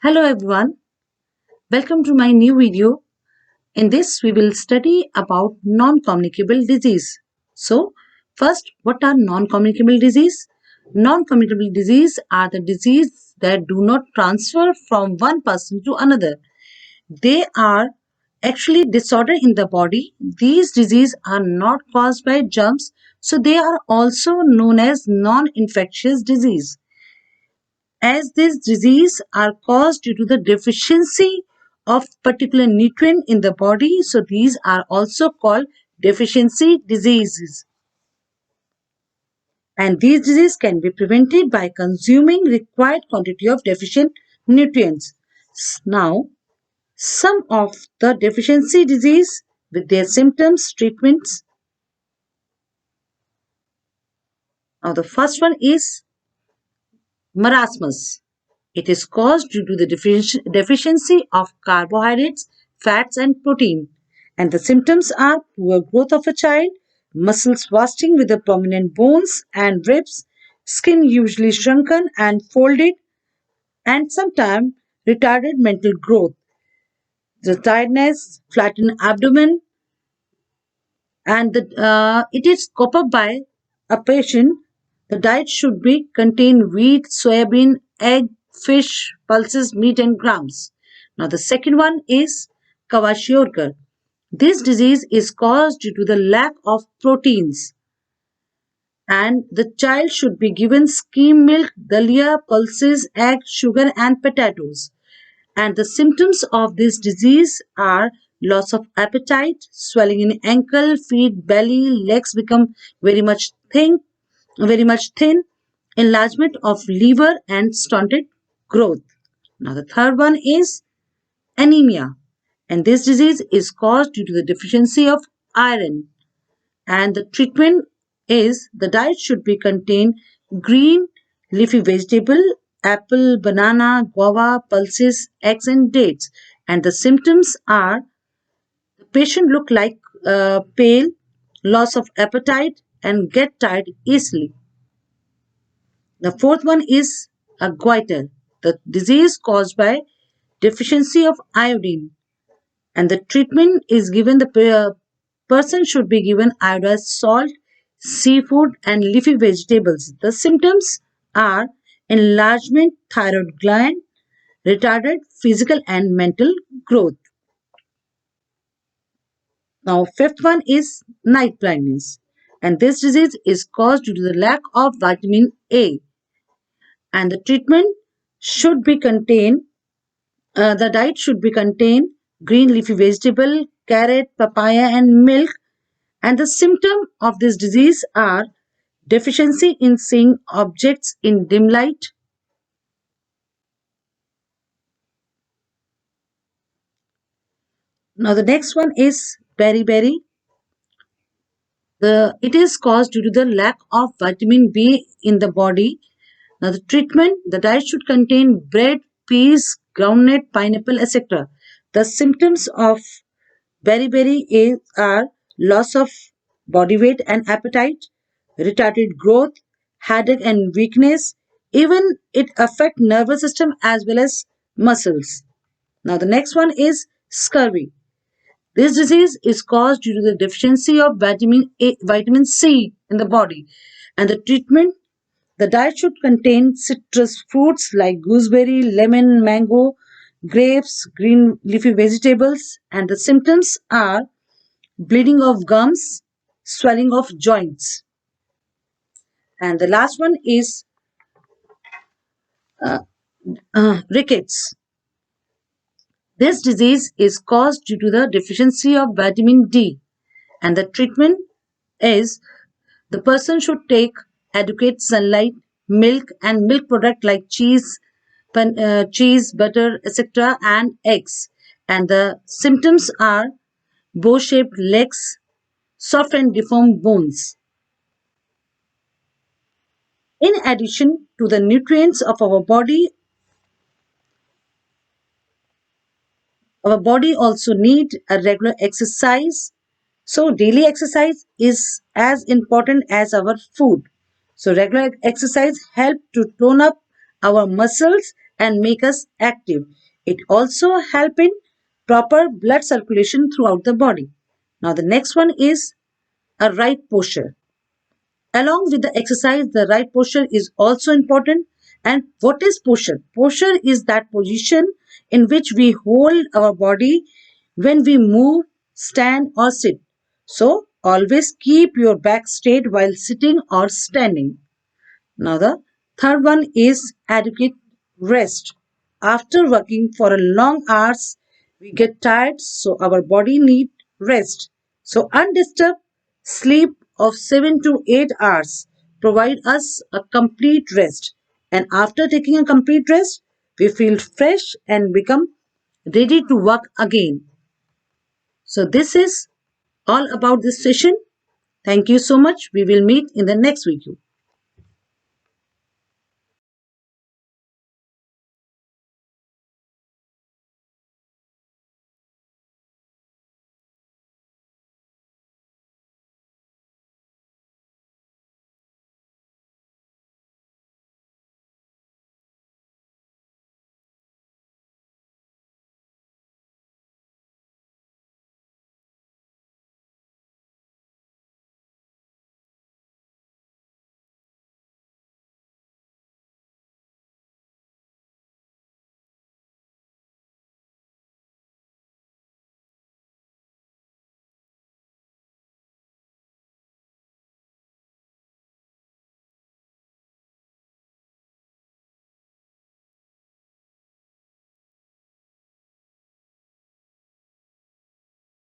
Hello everyone, welcome to my new video. In this we will study about non-communicable disease. So first, what are non-communicable disease? Non-communicable disease are the disease that do not transfer from one person to another. They are actually disorder in the body. These diseases are not caused by germs, so they are also known as non-infectious disease. As these diseases are caused due to the deficiency of particular nutrient in the body, so these are also called deficiency diseases. And these diseases can be prevented by consuming required quantity of deficient nutrients. Now, some of the deficiency disease with their symptoms, treatments. Now, the first one is marasmus. It is caused due to the deficiency of carbohydrates, fats, and protein. And the symptoms are poor growth of a child, muscles wasting with the prominent bones and ribs, skin usually shrunken and folded, and sometimes retarded mental growth. The tiredness, flattened abdomen, and it is cope up by a patient. The diet should be contain wheat, soybean, egg, fish, pulses, meat, and grams. Now the second one is Kwashiorkor. This disease is caused due to the lack of proteins, and the child should be given skim milk, dalia, pulses, egg, sugar, and potatoes. And the symptoms of this disease are loss of appetite, swelling in ankle, feet, belly, legs become very much thin, enlargement of liver and stunted growth. Now the third one is anemia, and this disease is caused due to the deficiency of iron. And the treatment is the diet should be contain green leafy vegetable, apple, banana, guava, pulses, eggs, and dates. And the symptoms are the patient look like pale, loss of appetite, and get tired easily. The fourth one is a goiter, the disease caused by deficiency of iodine, and the treatment is given the person should be given iodized salt, seafood, and leafy vegetables. The symptoms are enlargement thyroid gland, retarded physical and mental growth. Now, fifth one is night blindness, and this disease is caused due to the lack of vitamin A, and the treatment should be contained. The diet should be contain green leafy vegetable, carrot, papaya, and milk. And the symptom of this disease are deficiency in seeing objects in dim light. Now the next one is beriberi. It is caused due to the lack of vitamin B in the body. Now the treatment, the diet should contain bread, peas, groundnut, pineapple, etc. The symptoms of beriberi are loss of body weight and appetite, retarded growth, headache and weakness. Even it affect nervous system as well as muscles. Now the next one is scurvy. This disease is caused due to the deficiency of vitamin C in the body, and the treatment, the diet should contain citrus fruits like gooseberry, lemon, mango, grapes, green leafy vegetables, and the symptoms are bleeding of gums, swelling of joints. And the last one is uh, rickets. This disease is caused due to the deficiency of vitamin D, and the treatment is the person should take adequate sunlight, milk, and milk product like cheese, butter, etc., and eggs. And the symptoms are bow-shaped legs, soft and deformed bones. In addition to the nutrients of our body also need a regular exercise. So daily exercise is as important as our food. So regular exercise help to tone up our muscles, and make us active. It also helps in proper blood circulation throughout the body. Now the next one is a right posture. Along with the exercise, the right posture is also important. And what is posture? Posture is that position in which we hold our body when we move, stand, or sit. So, always keep your back straight while sitting or standing. Now, the third one is adequate rest. After working for a long hours, we get tired, so our body need rest. So, undisturbed sleep of 7 to 8 hours provide us a complete rest. And after taking a complete rest, we feel fresh and become ready to work again. So, this is all about this session. Thank you so much. We will meet in the next video.